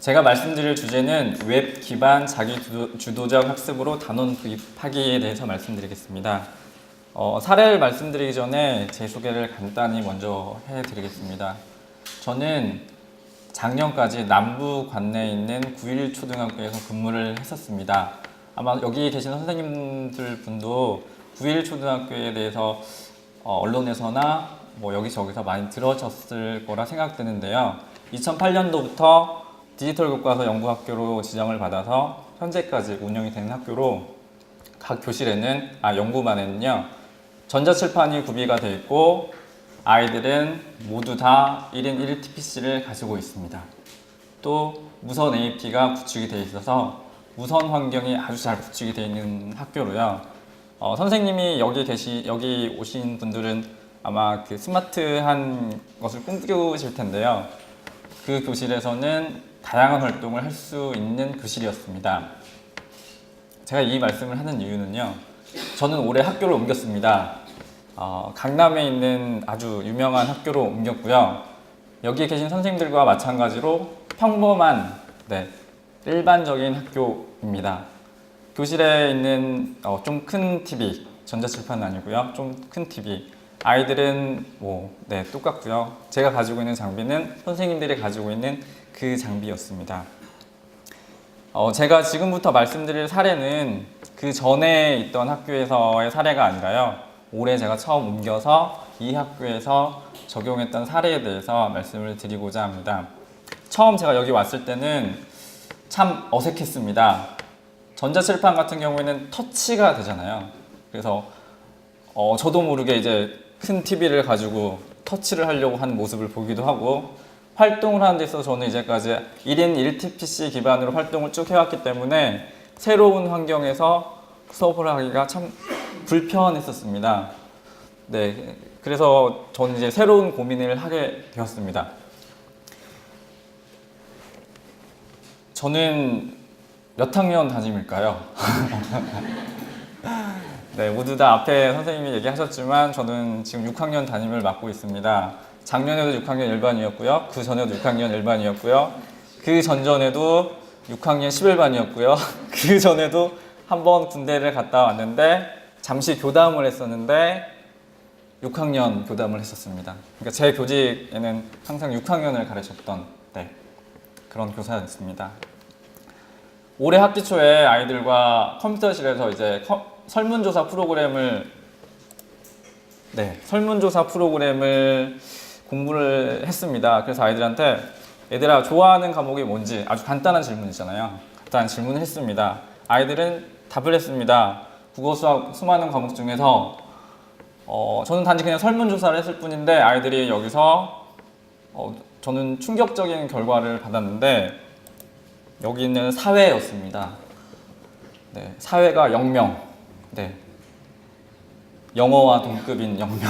제가 말씀드릴 주제는 웹 기반 자기주도적 학습으로 단원 도입하기에 대해서 말씀드리겠습니다. 사례를 말씀드리기 전에 제 소개를 간단히 먼저 해드리겠습니다. 저는 작년까지 남부 관내에 있는 9.1초등학교에서 근무를 했었습니다. 아마 여기 계신 선생님들 분도 9.1초등학교에 대해서 언론에서나 뭐 여기저기서 많이 들어졌을 거라 생각되는데요. 2008년도부터 디지털 교과서 연구학교로 지정을 받아서 현재까지 운영이 되는 학교로 각 교실에는, 연구반에는요, 전자칠판이 구비가 되어 있고 아이들은 모두 다 1인 1 PC를 가지고 있습니다. 또 무선 AP가 구축이 되어 있어서 무선 환경이 아주 잘 구축이 되어 있는 학교로요. 선생님이 여기 오신 분들은 아마 그 스마트한 것을 꿈꾸실 텐데요. 그 교실에서는 다양한 활동을 할 수 있는 교실이었습니다. 제가 이 말씀을 하는 이유는요. 저는 올해 학교를 옮겼습니다. 강남에 있는 아주 유명한 학교로 옮겼고요. 여기에 계신 선생님들과 마찬가지로 평범한 일반적인 학교입니다. 교실에 있는 좀 큰 TV, 전자칠판은 아니고요. 좀 큰 TV. 아이들은 똑같고요. 제가 가지고 있는 장비는 선생님들이 가지고 있는 그 장비였습니다. 제가 지금부터 말씀드릴 사례는 그 전에 있던 학교에서의 사례가 아니라요. 올해 제가 처음 옮겨서 이 학교에서 적용했던 사례에 대해서 말씀을 드리고자 합니다. 처음 제가 여기 왔을 때는 참 어색했습니다. 전자칠판 같은 경우에는 터치가 되잖아요. 그래서 저도 모르게 이제 큰 TV를 가지고 터치를 하려고 하는 모습을 보기도 하고, 활동을 하는 데 있어서 저는 이제까지 1인 1PC 기반으로 활동을 쭉 해왔기 때문에 새로운 환경에서 수업을 하기가 참 불편했었습니다. 그래서 저는 이제 새로운 고민을 하게 되었습니다. 저는 몇 학년 담임일까요? 모두 다 앞에 선생님이 얘기하셨지만 저는 지금 6학년 담임을 맡고 있습니다. 작년에도 6학년 일반이었고요. 그 전에도 6학년 일반이었고요. 그 전전에도 6학년 11반이었고요. 그 전에도 한번 군대를 갔다 왔는데 잠시 교담을 했었는데 6학년 교담을 했었습니다. 그러니까 제 교직에는 항상 6학년을 가르쳤던 그런 교사였습니다. 올해 학기 초에 아이들과 컴퓨터실에서 이제 설문조사 프로그램을 공부를 했습니다. 그래서 아이들한테 얘들아 좋아하는 과목이 뭔지 아주 간단한 질문이잖아요. 간단한 질문을 했습니다. 아이들은 답을 했습니다. 국어, 수학 수많은 과목 중에서 저는 단지 그냥 설문조사를 했을 뿐인데 아이들이 여기서 저는 충격적인 결과를 받았는데 여기는 사회였습니다. 사회가 0명. 영어와 동급인 0명.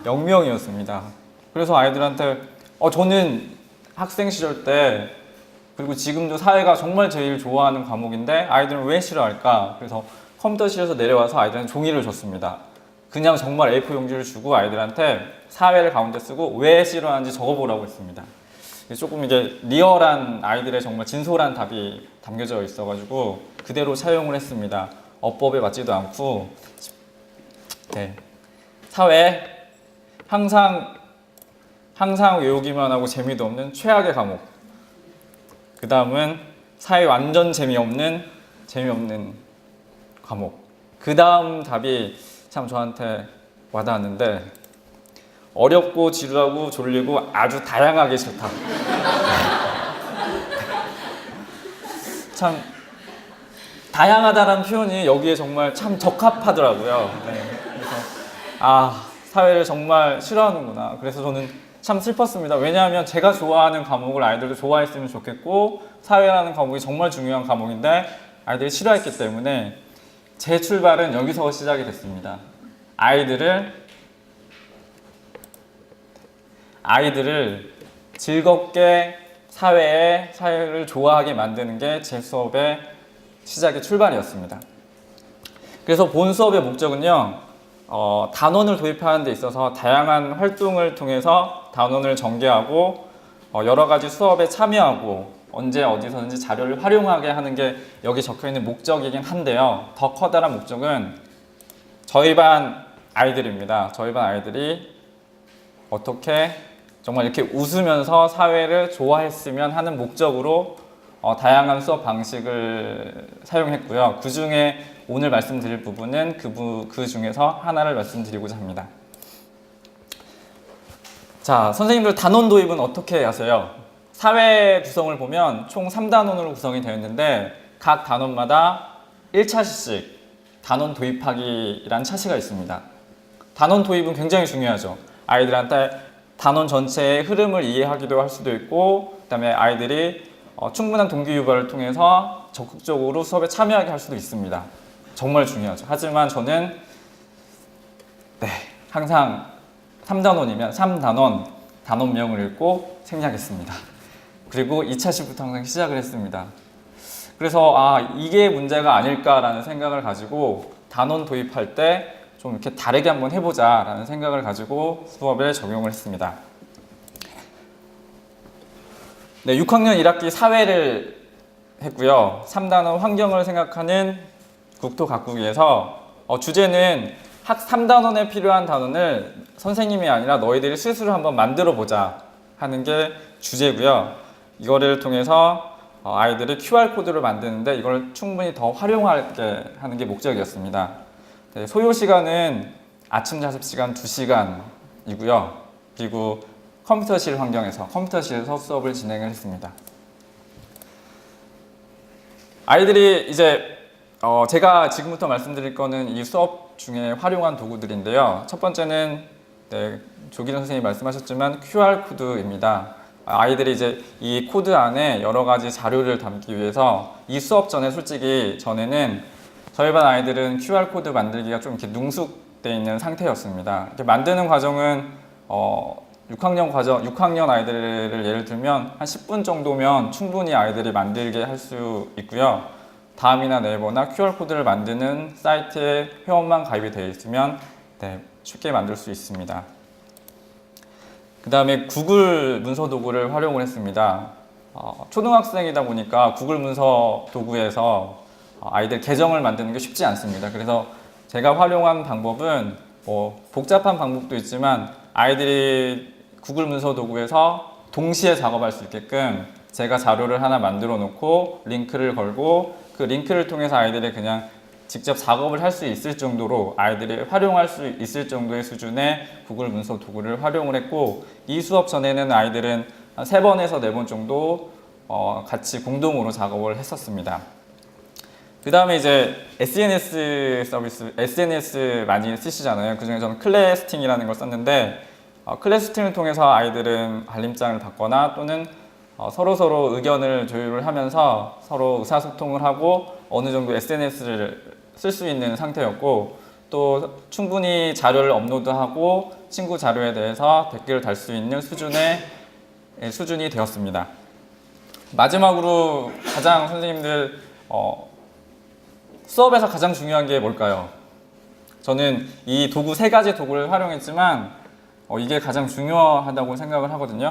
0명이었습니다. 그래서 아이들한테 저는 학생 시절 때 그리고 지금도 사회가 정말 제일 좋아하는 과목인데 아이들은 왜 싫어할까? 그래서 컴퓨터실에서 내려와서 아이들은 종이를 줬습니다. 그냥 정말 A4 용지를 주고 아이들한테 사회를 가운데 쓰고 왜 싫어하는지 적어보라고 했습니다. 조금 이제 리얼한 아이들의 정말 진솔한 답이 담겨져 있어가지고 그대로 사용을 했습니다. 어법에 맞지도 않고 사회 항상 외우기만 하고 재미도 없는 최악의 과목. 그 다음은 사회 완전 재미없는 과목. 그 다음 답이 참 저한테 와닿았는데 어렵고 지루하고 졸리고 아주 다양하게 싫다. 참 다양하다라는 표현이 여기에 정말 참 적합하더라고요. 그래서 사회를 정말 싫어하는구나. 그래서 저는 참 슬펐습니다. 왜냐하면 제가 좋아하는 과목을 아이들도 좋아했으면 좋겠고 사회라는 과목이 정말 중요한 과목인데 아이들이 싫어했기 때문에 제 출발은 여기서 시작이 됐습니다. 아이들을 즐겁게 사회를 좋아하게 만드는 게 제 수업의 시작의 출발이었습니다. 그래서 본 수업의 목적은요, 단원을 도입하는 데 있어서 다양한 활동을 통해서 단원을 전개하고 여러 가지 수업에 참여하고 언제 어디서든지 자료를 활용하게 하는 게 여기 적혀 있는 목적이긴 한데요. 더 커다란 목적은 저희 반 아이들입니다. 저희 반 아이들이 어떻게 정말 이렇게 웃으면서 사회를 좋아했으면 하는 목적으로 다양한 수업 방식을 사용했고요. 그 중에 오늘 말씀드릴 부분은 그 중에서 하나를 말씀드리고자 합니다. 자, 선생님들 단원 도입은 어떻게 하세요? 사회 구성을 보면 총 3단원으로 구성이 되어 있는데 각 단원마다 1차시씩 단원 도입하기라는 차시가 있습니다. 단원 도입은 굉장히 중요하죠. 아이들한테 단원 전체의 흐름을 이해하기도 할 수도 있고, 그 다음에 아이들이 충분한 동기유발을 통해서 적극적으로 수업에 참여하게 할 수도 있습니다. 정말 중요하죠. 하지만 저는 항상 3단원이면 3단원 단원명을 읽고 생략했습니다. 그리고 2차시부터 항상 시작을 했습니다. 그래서 이게 문제가 아닐까라는 생각을 가지고 단원 도입할 때 좀 이렇게 다르게 한번 해보자 라는 생각을 가지고 수업에 적용을 했습니다. 네, 6학년 1학기 사회를 했고요. 3단원 환경을 생각하는 국토가꾸기에서 주제는 3단원에 필요한 단원을 선생님이 아니라 너희들이 스스로 한번 만들어 보자 하는 게 주제고요. 이거를 통해서 아이들이 QR코드를 만드는데 이걸 충분히 더 활용하게 하는 게 목적이었습니다. 네, 소요 시간은 아침 자습 시간 2시간이고요. 그리고 컴퓨터실에서 수업을 진행을 했습니다. 아이들이 이제 제가 지금부터 말씀드릴 거는 이 수업 중에 활용한 도구들인데요. 첫 번째는 조기정 선생님이 말씀하셨지만 QR코드입니다. 아이들이 이제 이 코드 안에 여러 가지 자료를 담기 위해서 이 수업 전에 솔직히 전에는 저희 반 아이들은 QR코드 만들기가 좀 이렇게 능숙되어 있는 상태였습니다. 이렇게 만드는 과정은 6학년 아이들을 예를 들면 한 10분 정도면 충분히 아이들이 만들게 할 수 있고요. 다음이나 네이버나 QR코드를 만드는 사이트에 회원만 가입이 되어 있으면 쉽게 만들 수 있습니다. 그 다음에 구글 문서 도구를 활용을 했습니다. 초등학생이다 보니까 구글 문서 도구에서 아이들 계정을 만드는 게 쉽지 않습니다. 그래서 제가 활용한 방법은 복잡한 방법도 있지만 아이들이 구글 문서 도구에서 동시에 작업할 수 있게끔 제가 자료를 하나 만들어 놓고 링크를 걸고 그 링크를 통해서 아이들이 그냥 직접 작업을 할 수 있을 정도로 아이들이 활용할 수 있을 정도의 수준의 구글 문서 도구를 활용을 했고, 이 수업 전에는 아이들은 한 3번에서 4번 정도 같이 공동으로 작업을 했었습니다. 그 다음에 이제 SNS 서비스, SNS 많이 쓰시잖아요. 그 중에 저는 클래스팅이라는 걸 썼는데 클래스팅을 통해서 아이들은 알림장을 받거나 또는 서로 의견을 조율을 하면서 서로 의사소통을 하고 어느 정도 SNS를 쓸 수 있는 상태였고, 또 충분히 자료를 업로드하고 친구 자료에 대해서 댓글을 달 수 있는 수준이 되었습니다. 마지막으로 가장 선생님들 수업에서 가장 중요한 게 뭘까요? 저는 이 도구 3가지 도구를 활용했지만 이게 가장 중요하다고 생각을 하거든요.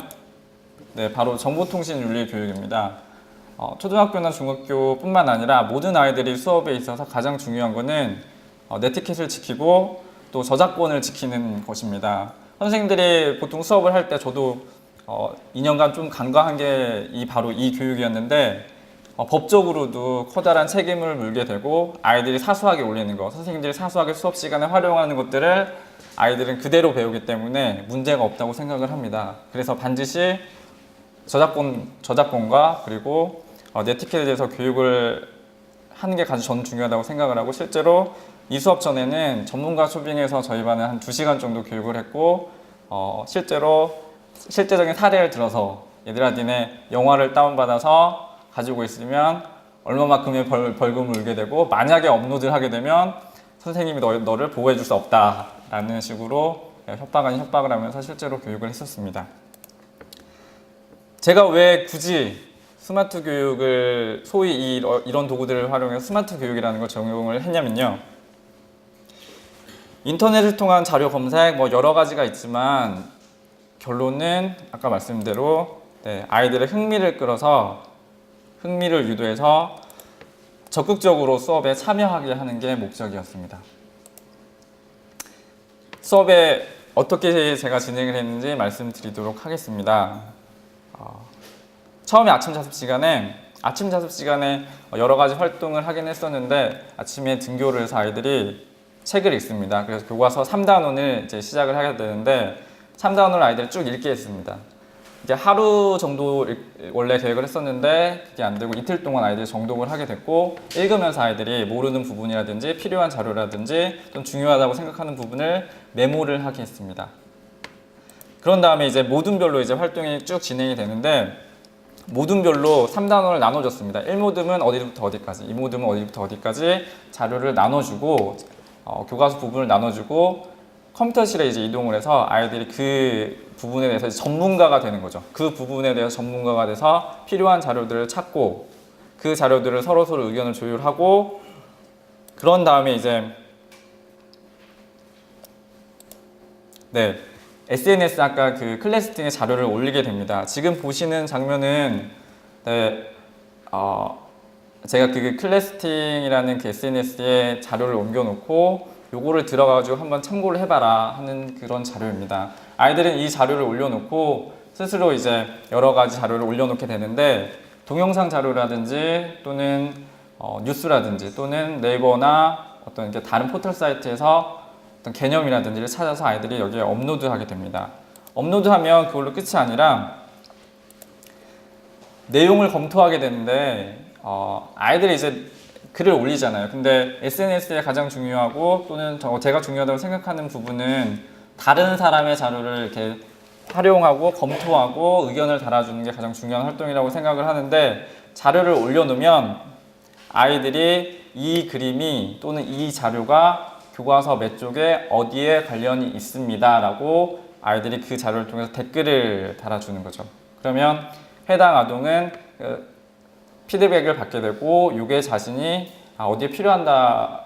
네, 바로 정보통신윤리 교육입니다. 초등학교나 중학교뿐만 아니라 모든 아이들이 수업에 있어서 가장 중요한 거는 네티켓을 지키고 또 저작권을 지키는 것입니다. 선생님들이 보통 수업을 할 때 저도 2년간 좀 간과한 게 바로 이 교육이었는데 법적으로도 커다란 책임을 물게 되고 아이들이 사소하게 올리는 것, 선생님들이 사소하게 수업 시간에 활용하는 것들을 아이들은 그대로 배우기 때문에 문제가 없다고 생각을 합니다. 그래서 반드시 저작권과 그리고 네티켓에 대해서 교육을 하는 게 가장 저는 중요하다고 생각을 하고, 실제로 이 수업 전에는 전문가 초빙해서 저희 반은 한 2시간 정도 교육을 했고 실제적인 사례를 들어서 얘들아 니네 영화를 다운받아서 가지고 있으면 얼마만큼의 벌금을 물게 되고 만약에 업로드를 하게 되면 선생님이 너를 보호해 줄 수 없다 라는 식으로 협박을 하면서 실제로 교육을 했었습니다. 제가 왜 굳이 스마트 교육을 소위 이런 도구들을 활용해서 스마트 교육이라는 걸 적용을 했냐면요. 인터넷을 통한 자료 검색 여러 가지가 있지만 결론은 아까 말씀대로 아이들의 흥미를 끌어서 흥미를 유도해서 적극적으로 수업에 참여하게 하는 게 목적이었습니다. 수업에 어떻게 제가 진행을 했는지 말씀드리도록 하겠습니다. 처음에 아침 자습 시간에 여러 가지 활동을 하긴 했었는데 아침에 등교를 해서 아이들이 책을 읽습니다. 그래서 교과서 3단원을 이제 시작을 하게 되는데 3단원을 아이들이 쭉 읽게 했습니다. 이제 하루 정도 원래 계획을 했었는데 그게 안 되고 이틀 동안 아이들이 정독을 하게 됐고, 읽으면서 아이들이 모르는 부분이라든지 필요한 자료라든지 좀 중요하다고 생각하는 부분을 메모를 하게 했습니다. 그런 다음에 이제 모둠별로 이제 활동이 쭉 진행이 되는데, 모둠별로 3단원을 나눠줬습니다. 1모둠은 어디부터 어디까지, 2모둠은 어디부터 어디까지 자료를 나눠주고, 교과서 부분을 나눠주고, 컴퓨터실에 이제 이동을 해서 아이들이 그 부분에 대해서 전문가가 되는 거죠. 그 부분에 대해서 전문가가 돼서 필요한 자료들을 찾고, 그 자료들을 서로 의견을 조율하고, 그런 다음에 이제 SNS 아까 그 클래스 등의 자료를 올리게 됩니다. 지금 보시는 장면은 제가 그 클래스팅이라는 그 SNS에 자료를 옮겨놓고 요거를 들어가지고 한번 참고를 해봐라 하는 그런 자료입니다. 아이들은 이 자료를 올려놓고 스스로 이제 여러 가지 자료를 올려놓게 되는데, 동영상 자료라든지 또는 뉴스라든지 또는 네이버나 어떤 이제 다른 포털 사이트에서 어떤 개념이라든지를 찾아서 아이들이 여기에 업로드하게 됩니다. 업로드하면 그걸로 끝이 아니라 내용을 검토하게 되는데, 아이들이 이제 글을 올리잖아요. 근데 SNS에 가장 중요하고 또는 제가 중요하다고 생각하는 부분은 다른 사람의 자료를 이렇게 활용하고 검토하고 의견을 달아주는 게 가장 중요한 활동이라고 생각을 하는데, 자료를 올려놓으면 아이들이 이 그림이 또는 이 자료가 교과서 몇 쪽에 어디에 관련이 있습니다 라고 아이들이 그 자료를 통해서 댓글을 달아주는 거죠. 그러면 해당 아동은 피드백을 받게 되고 이게 자신이 어디에 필요하다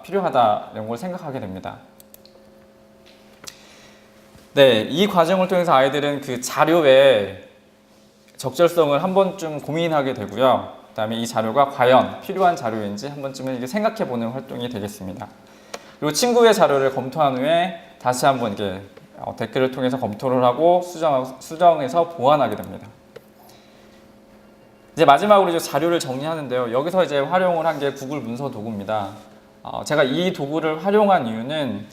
이런 걸 생각하게 됩니다. 이 과정을 통해서 아이들은 그 자료의 적절성을 한 번쯤 고민하게 되고요. 그 다음에 이 자료가 과연 필요한 자료인지 한 번쯤은 이게 생각해보는 활동이 되겠습니다. 그리고 친구의 자료를 검토한 후에 다시 한번 이게 댓글을 통해서 검토를 하고 수정해서 보완하게 됩니다. 이제 마지막으로 이제 자료를 정리하는데요. 여기서 이제 활용을 한 게 구글 문서 도구입니다. 제가 이 도구를 활용한 이유는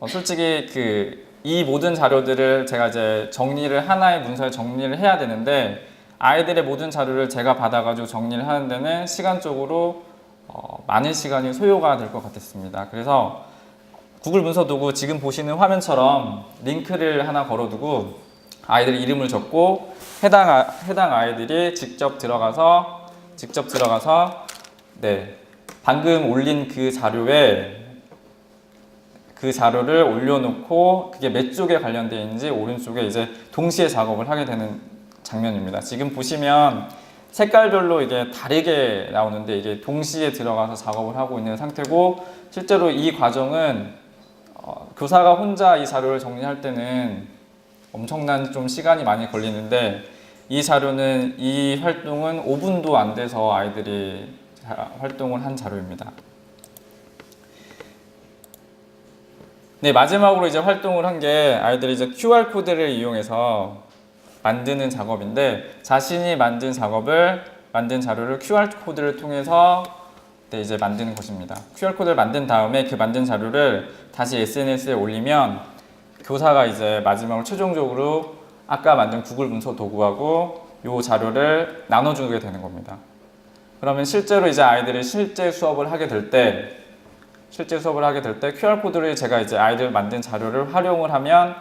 솔직히 이 모든 자료들을 제가 이제 정리를 하나의 문서에 정리를 해야 되는데, 아이들의 모든 자료를 제가 받아가지고 정리를 하는 데는 시간적으로 많은 시간이 소요가 될 것 같았습니다. 그래서 구글 문서 도구 지금 보시는 화면처럼 링크를 하나 걸어두고 아이들의 이름을 적고 해당 아이들이 직접 들어가서 방금 올린 그 자료를 올려놓고 그게 몇 쪽에 관련되어 있는지 오른쪽에 이제 동시에 작업을 하게 되는 장면입니다. 지금 보시면 색깔별로 이게 다르게 나오는데 이게 동시에 들어가서 작업을 하고 있는 상태고, 실제로 이 과정은 교사가 혼자 이 자료를 정리할 때는 엄청난 좀 시간이 많이 걸리는데, 이 활동은 5분도 안 돼서 아이들이 활동을 한 자료입니다. 마지막으로 이제 활동을 한 게 아이들이 이제 QR코드를 이용해서 만드는 작업인데, 자신이 만든 자료를 QR코드를 통해서 이제 만드는 것입니다. QR코드를 만든 다음에 그 만든 자료를 다시 SNS에 올리면 교사가 이제 마지막으로 최종적으로 아까 만든 구글 문서 도구하고 이 자료를 나눠주게 되는 겁니다. 그러면 실제로 이제 아이들이 실제 수업을 하게 될 때 QR코드를 제가 이제 아이들 만든 자료를 활용을 하면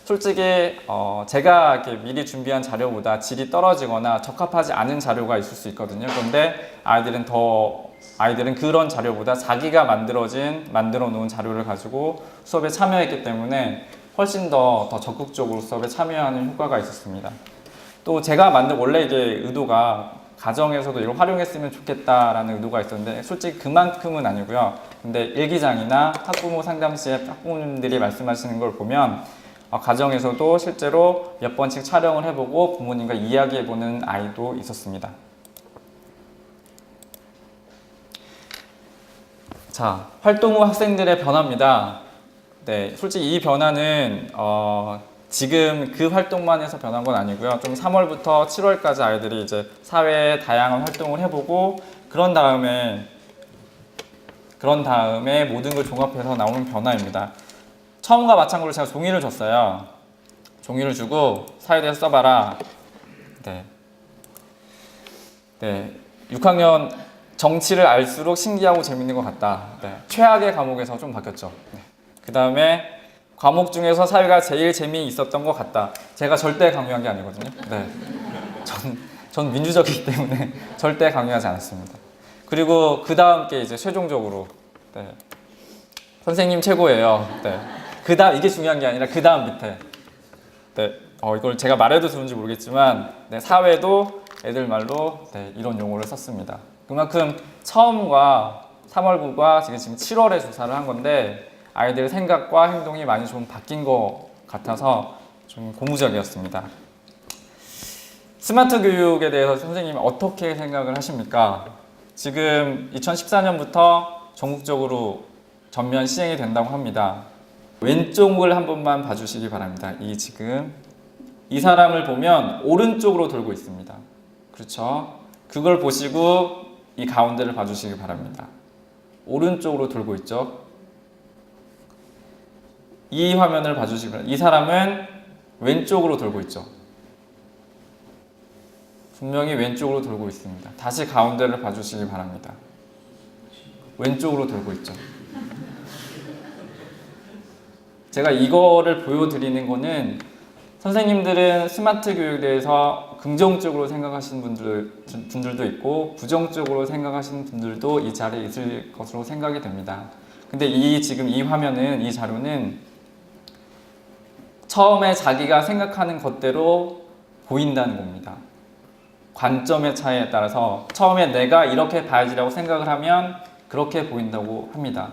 솔직히 제가 이렇게 미리 준비한 자료보다 질이 떨어지거나 적합하지 않은 자료가 있을 수 있거든요. 그런데 아이들은 그런 자료보다 자기가 만들어 놓은 자료를 가지고 수업에 참여했기 때문에 훨씬 더 적극적으로 수업에 참여하는 효과가 있었습니다. 또 제가 원래 이게 의도가 가정에서도 이걸 활용했으면 좋겠다라는 의도가 있었는데 솔직히 그만큼은 아니고요. 근데 일기장이나 학부모 상담 시에 학부모님들이 말씀하시는 걸 보면 가정에서도 실제로 몇 번씩 촬영을 해보고 부모님과 이야기해보는 아이도 있었습니다. 자, 활동 후 학생들의 변화입니다. 네, 솔직히 이 변화는 지금 그 활동만 해서 변한 건 아니고요. 좀 3월부터 7월까지 아이들이 이제 사회에 다양한 활동을 해보고 그런 다음에 모든 걸 종합해서 나오는 변화입니다. 처음과 마찬가지로 제가 종이를 줬어요. 종이를 주고 사회대에서 써봐라. 네. 6학년 정치를 알수록 신기하고 재밌는 것 같다. 네. 최악의 과목에서 좀 바뀌었죠. 네. 그 다음에 과목 중에서 사회가 제일 재미있었던 것 같다. 제가 절대 강요한 게 아니거든요. 네. 전 민주적이기 때문에 절대 강요하지 않았습니다. 그리고 그 다음 게 이제 최종적으로 네. 선생님 최고예요. 네. 그 다음 이게 중요한 게 아니라 그 다음 밑에 네. 이걸 제가 말해도 되는지 모르겠지만 네. 사회도 애들 말로 네. 이런 용어를 썼습니다. 그만큼 처음과 3월부가 지금 7월에 조사를 한 건데 아이들의 생각과 행동이 많이 좀 바뀐 것 같아서 좀 고무적이었습니다. 스마트 교육에 대해서 선생님이 어떻게 생각을 하십니까? 지금 2014년부터 전국적으로 전면 시행이 된다고 합니다. 왼쪽을 한 번만 봐주시기 바랍니다. 이 사람을 보면 오른쪽으로 돌고 있습니다. 그렇죠? 그걸 보시고 이 가운데를 봐주시기 바랍니다. 오른쪽으로 돌고 있죠? 이 화면을 봐주시기 바랍니다. 이 사람은 왼쪽으로 돌고 있죠? 분명히 왼쪽으로 돌고 있습니다. 다시 가운데를 봐주시기 바랍니다. 왼쪽으로 돌고 있죠? 제가 이거를 보여드리는 거는 선생님들은 스마트 교육에 대해서 긍정적으로 생각하시는 분들도 있고 부정적으로 생각하시는 분들도 이 자리에 있을 것으로 생각이 됩니다. 근데 지금 이 화면은, 이 자료는 처음에 자기가 생각하는 것대로 보인다는 겁니다. 관점의 차이에 따라서 처음에 내가 이렇게 봐야지라고 생각을 하면 그렇게 보인다고 합니다.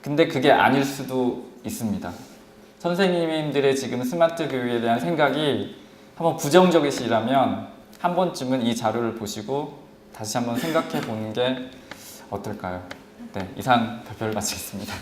근데 그게 아닐 수도 있습니다. 선생님들의 지금 스마트 교육에 대한 생각이 한번 부정적이시라면 한 번쯤은 이 자료를 보시고 다시 한번 생각해 보는 게 어떨까요? 네, 이상 발표를 마치겠습니다.